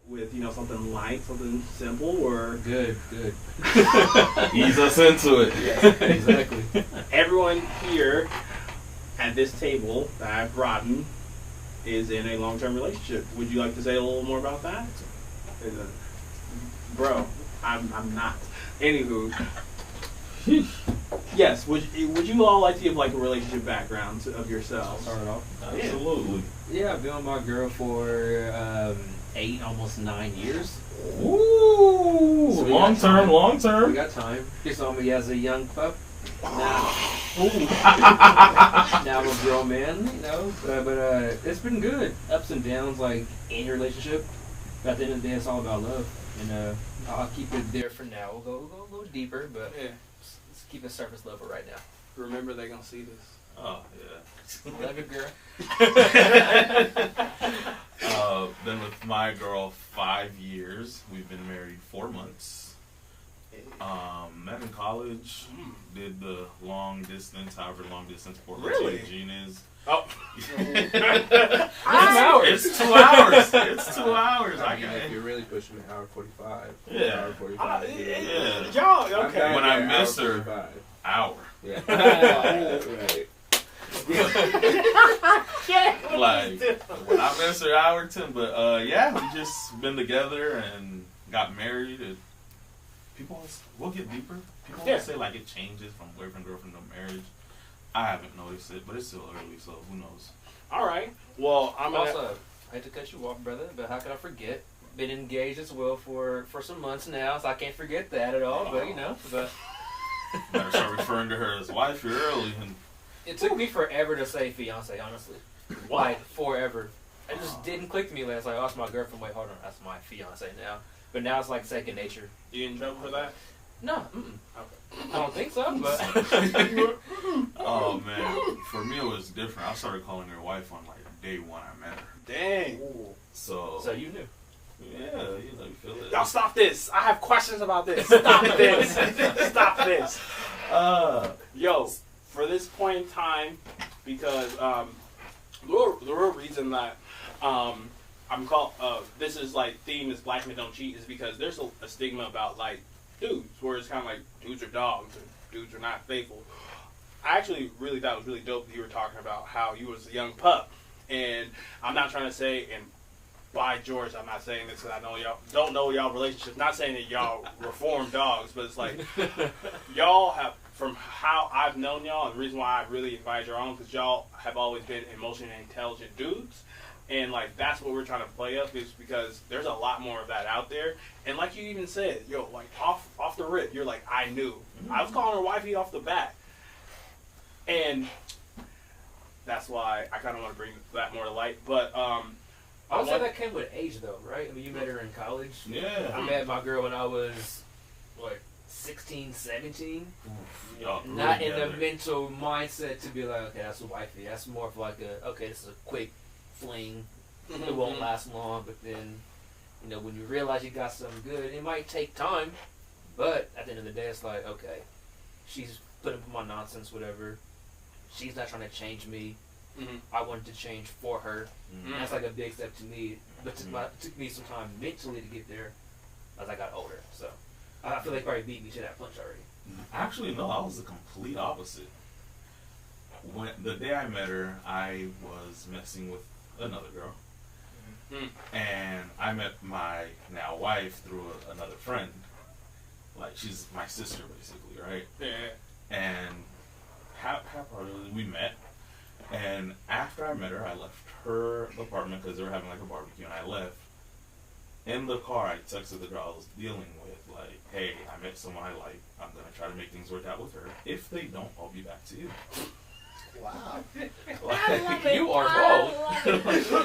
with something light, something simple, or Good. Ease us into it. yes. Exactly. Everyone here at this table that I've brought in is in a long-term relationship. Would you like to say a little more about that? Bro, I'm not. Anywho, yes. Would you all like to give like a relationship background of yourselves? Start it off. Absolutely. Yeah, I've been with my girl for 8, almost 9 years. Ooh, So we long got term, time. long We term. got time. She saw me as a young pup. Now, now I'm a grown man, but it's been good. Ups and downs, like any relationship. But at the end of the day, it's all about love. And I'll keep it there for now. We'll go a little deeper, but Yeah. let's keep it surface level right now. Remember, they're gonna see this. Oh yeah. Love you, girl. Been with my girl 5 years. We've been married 4 months. Met in college. Did the long distance, however long distance Portland Really? to Eugene is. Oh. It's 2 hours. It's 2 hours. I mean, if you're really pushing an hour 45. Yeah. Hour 45. Yeah. Y'all, okay. When I hour miss her, 45. hour. Yeah. Right. Like when I miss her, hour 10. But yeah, we just been together and got married. And people always, we'll get deeper. People always say like it changes from boyfriend girlfriend to marriage. I haven't noticed it, but it's still early, so who knows? All right. Well, I'm gonna. Also, I hate to cut you off, brother, but how could I forget? Been engaged as well for some months now, so I can't forget that at all. But Better start referring to her as wife early. And it took me forever to say fiance, honestly. Like forever. It just didn't click to me last. Like, oh, that's my girlfriend. Wait, hold on, that's my fiance now. But now it's like second nature. You in trouble for that? No, Okay. I don't think so. But oh man, for me it was different. I started calling her wife on like day one I met her. Dang. So so you knew. yeah, you feel it. Y'all stop this. I have questions about this. Stop this. Stop this. Yo, for this point in time, because the real reason that I'm called this is like theme is black men don't cheat is because there's a stigma about like dudes where it's kind of like dudes are dogs and dudes are not faithful. I actually really thought it was really dope that you were talking about how you was a young pup, and I'm not trying to say and by George, I'm not saying this because I know y'all don't know y'all relationships. Not saying that y'all reformed dogs, but it's like y'all have, from how I've known y'all, and the reason why I really invited y'all on, because y'all have always been emotionally intelligent dudes, and like that's what we're trying to play up is because there's a lot more of that out there. And like you even said, yo, like off the rip, you're like, I knew. I was calling her wifey off the bat, and that's why I kind of want to bring that more to light. But I would say that came with age, though, right? I mean, you met her in college. Yeah. I met my girl when I was, 16, 17. Y'all grew Not in together. the mental mindset to be like, okay, that's a wifey. That's more of like okay, this is a quick fling. It won't last long. But then, when you realize you got something good, it might take time. But at the end of the day, it's like, okay, she's putting up with my nonsense, whatever. She's not trying to change me. I wanted to change for her. That's like a big step to me. But it took me some time mentally to get there as I got older. So I feel like you already beat me to that punch already. Actually, no, I was the complete opposite. When the day I met her, I was messing with another girl, and I met my now wife through another friend. Like she's my sister, basically, right? yeah. And haphazardly we met. And after I met her, I left her apartment because they were having like a barbecue, and I left. In the car, I texted the girl I was dealing with, like, hey, I met someone I like. I'm going to try to make things work out with her. If they don't, I'll be back to you. Wow. Like, You are bold.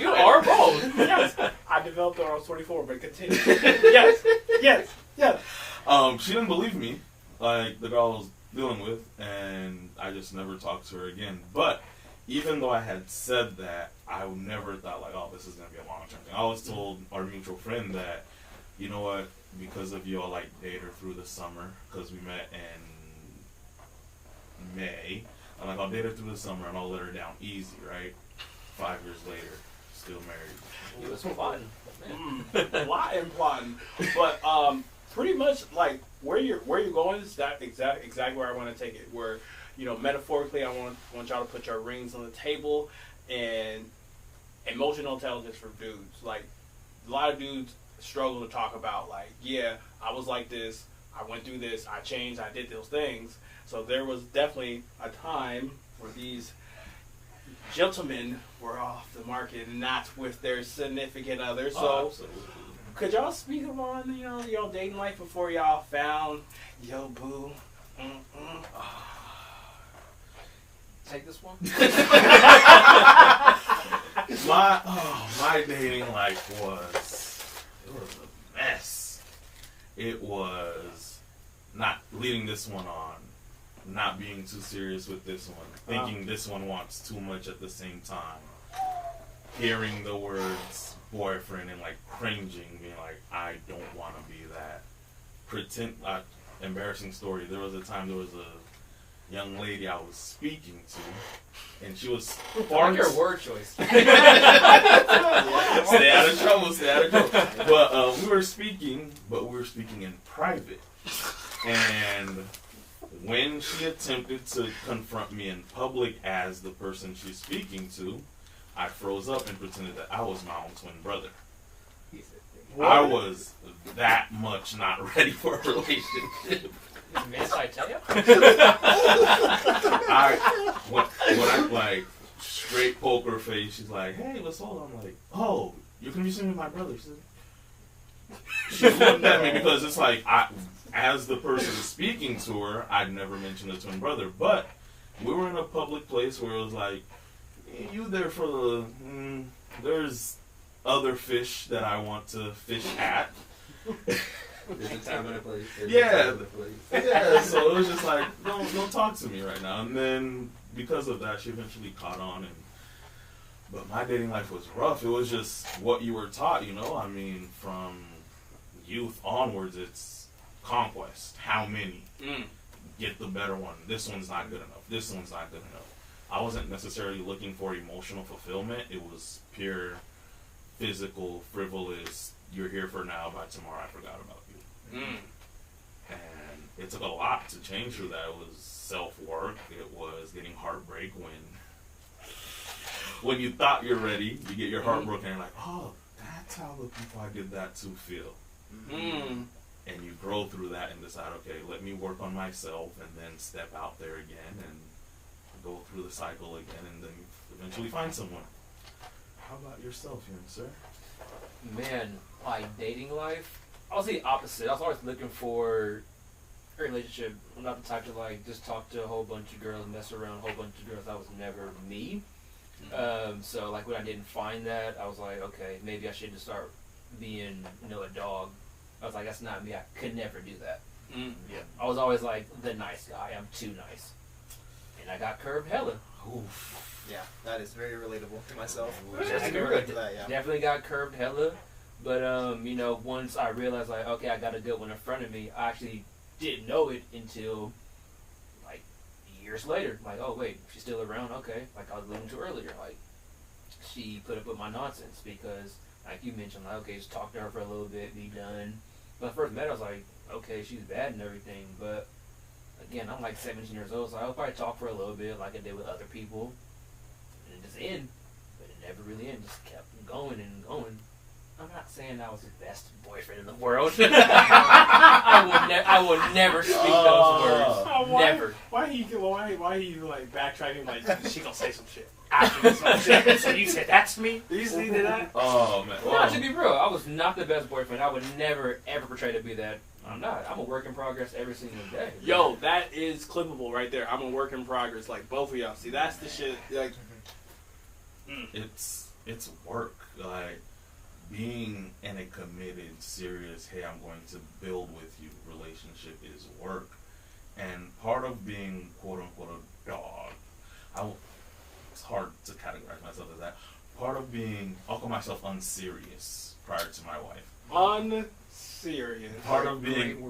You are bold. Yes. I developed when I was 24, but continue. Yes. she didn't believe me, like the girl I was dealing with, and I just never talked to her again. But even though I had said that, I never thought like, oh, this is going to be a long-term thing. I always told our mutual friend that, you know what, because of you, I'll like date her through the summer, because we met in May. I'm like, I'll date her through the summer and I'll let her down easy, right? 5 years later, still married. It was fun. Why? plotting. But pretty much like where you're going is that exactly where I want to take it. Where metaphorically, I want y'all to put your rings on the table and emotional intelligence for dudes. Like a lot of dudes struggle to talk about like, yeah, I was like this, I went through this, I changed, I did those things. So there was definitely a time where these gentlemen were off the market and not with their significant other. So could y'all speak on y'all dating life before y'all found yo boo? Take this one. My dating life was a mess. It was not leading this one on, not being too serious with this one, thinking this one wants too much at the same time, hearing the words boyfriend and like cringing, being like, I don't want to be that. Embarrassing story. There was a time there was a young lady I was speaking to, and she was I like your word choice. Stay out of trouble. But we were speaking in private. And when she attempted to confront me in public as the person she's speaking to, I froze up and pretended that I was my own twin brother. What? I was that much not ready for a relationship. Miss, I tell you. When I like straight poker face, she's like, "Hey, what's all?" I'm like, "Oh, you're gonna be sitting with my brother." She looked at me because it's like as the person speaking to her, I'd never mentioned a twin brother, but we were in a public place where it was like, "You there for the? There's other fish that I want to fish at." There's a time and a place. Yeah. So it was just like, don't talk to me right now. And then because of that, she eventually caught on. But my dating life was rough. It was just what you were taught, I mean, from youth onwards, it's conquest. How many? Get the better one. This one's not good enough. This one's not good enough. I wasn't necessarily looking for emotional fulfillment. It was pure physical, frivolous. You're here for now. By tomorrow, I forgot about you. And it took a lot to change through that. It was self-work. It was getting heartbreak when you thought you're ready, you get your heart broken and you're like, oh, that's how the people I did that to feel. And you grow through that and decide, okay, let me work on myself and then step out there again and go through the cycle again and then eventually find someone. How about yourself, young sir? Man, my dating life, I was the opposite. I was always looking for a relationship. I'm not the type to like just talk to a whole bunch of girls, mess around a whole bunch of girls. That was never me. So like when I didn't find that, I was like, okay, maybe I should just start being, a dog. I was like, that's not me. I could never do that. Yeah, I was always like the nice guy. I'm too nice, and I got curved hella. Oof. Yeah, that is very relatable to myself. Definitely got curved hella, but once I realized like, okay, I got a good one in front of me, I actually didn't know it until like years later. Like, oh wait, she's still around. Okay, like I was alluding to earlier, like she put up with my nonsense because, like you mentioned, like okay, just talk to her for a little bit, be done. When I first met her, I was like, okay, she's bad and everything, but again, I'm like 17 years old, so I'll probably talk for a little bit, like I did with other people. Just end, but it never really ended. Just kept going and going. I'm not saying I was the best boyfriend in the world. I would never speak those words. Never. Why he like backtracking? Like she gonna say some shit after this one shit. So you said that's me? You see that? Oh man. No, to be real, I was not the best boyfriend. I would never ever portray to be that. I'm not. I'm a work in progress every single day. Yo, that is clippable right there. I'm a work in progress. Like both of y'all. See, that's the shit. Like. It's work. Like being in a committed, serious, hey, I'm going to build with you relationship is work. And part of being quote unquote a dog, it's hard to categorize myself as that. Part of being, I'll call myself unserious prior to my wife. Unserious. Part of being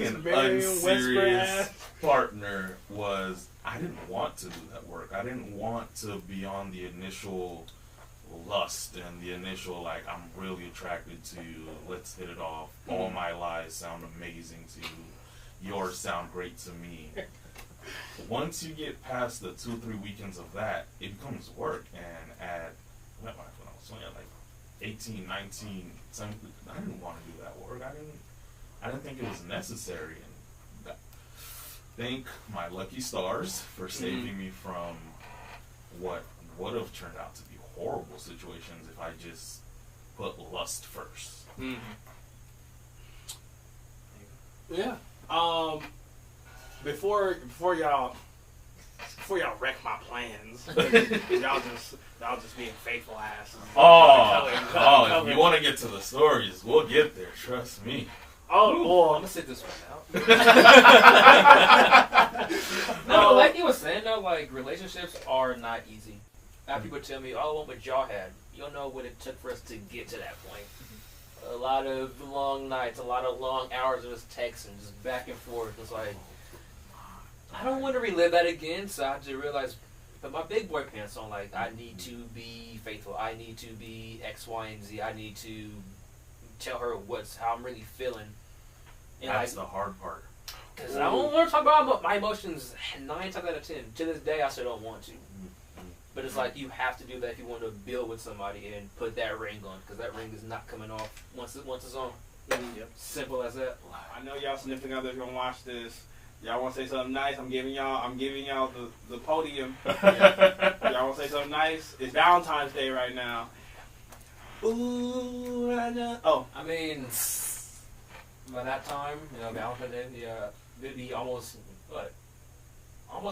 an unserious partner was I didn't want to do that work. I didn't want to be on the initial lust and the initial like I'm really attracted to you, let's hit it off. All my lies sound amazing to you. Yours sound great to me. Once you get past the 2-3 weekends of that, it becomes work. And when I was 20, like 18, 19, 17, I didn't want to do that work. I didn't think it was necessary. And thank my lucky stars for saving me from what would have turned out to be horrible situations if I just put lust first. Yeah. Before y'all wreck my plans, y'all just being faithful asses. If you want to get to the stories, we'll get there. Trust me. I'm gonna sit this one out. No, like you were saying though, like relationships are not easy. After people tell me, "Oh, I want what y'all had," you don't know what it took for us to get to that point. A lot of long nights, a lot of long hours of just texting, just back and forth. It's like I don't want to relive that again. So I just realized, put my big boy pants on. Like I need to be faithful. I need to be X, Y, and Z. I need to tell her how I'm really feeling. And that's the hard part. Because I don't want to talk about my emotions 9 times out of 10. To this day, I still don't want to. But it's like you have to do that if you want to build with somebody and put that ring on, because that ring is not coming off once it's on. Yep. Simple as that. I know y'all significant others gonna watch this. Y'all want to say something nice? I'm giving y'all the podium. Y'all want to say something nice? It's Valentine's Day right now. Ooh, I know. Oh, I mean, by that time, Valentine's Day, it'd be almost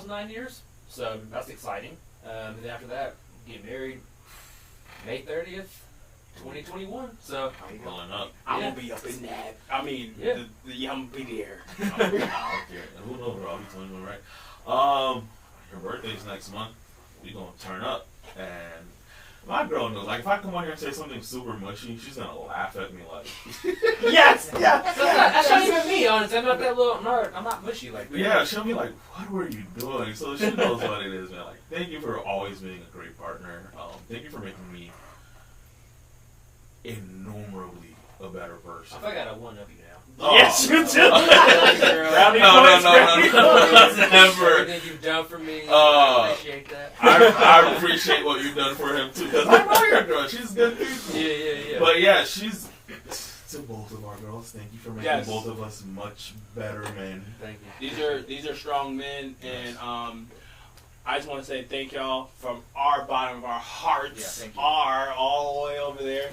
9 years. So that's exciting. And then after that, get married May 30th, 2021. So I'm pulling up. I'm gonna be up in that. I mean, I'm gonna be there. Who knows, bro? I'll be 21, right? Her birthday's next month. We gonna turn up, and my girl knows. Like, if I come on here and say something super mushy, she's gonna laugh at me like, yes. That's not even me, honestly. I'm not that little nerd. I'm not mushy like that. Yeah, she'll be like, what were you doing? So she knows what it is, man. Like, thank you for always being a great partner. Thank you for making me innumerably a better person. I got a one-up you now. Oh. Yes, you do. No. Never. Everything you've done for me, I appreciate that. I appreciate what you've done for him too, because I know your girl. She's good people. Yeah. But yeah, she's to both of our girls. Thank you for making both of us much better men. Thank you. These are strong men, and I just want to say thank y'all from our bottom of our hearts, all the way over there.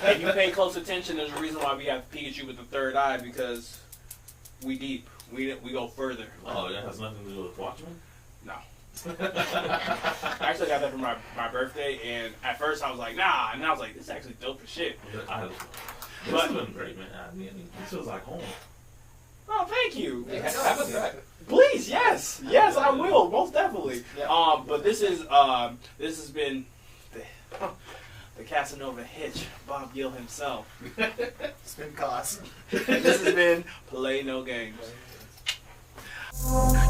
And you pay close attention. There's a reason why we have Pikachu with the third eye, because we deep. We go further. Oh, that has nothing to do with Watchmen? No. I actually got that for my birthday, and at first I was like, nah, and I was like, this is actually dope as shit. This has been great, man. I mean, this feels like home. Oh, thank you. Have us back. Please, yes, I will, most definitely. But this has been the Casanova Hitch, Bob Gill himself. It's been cause. And this has been Play No Games.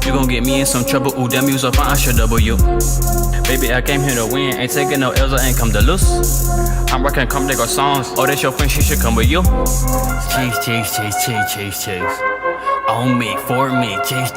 You gon' get me in some trouble, ooh, damn you so fine, I should double you. Baby, I came here to win, ain't taking no L's, I ain't come to lose. I'm rockin' come take our songs, oh, that's your friend, she should come with you. Chase. On me, for me, chase.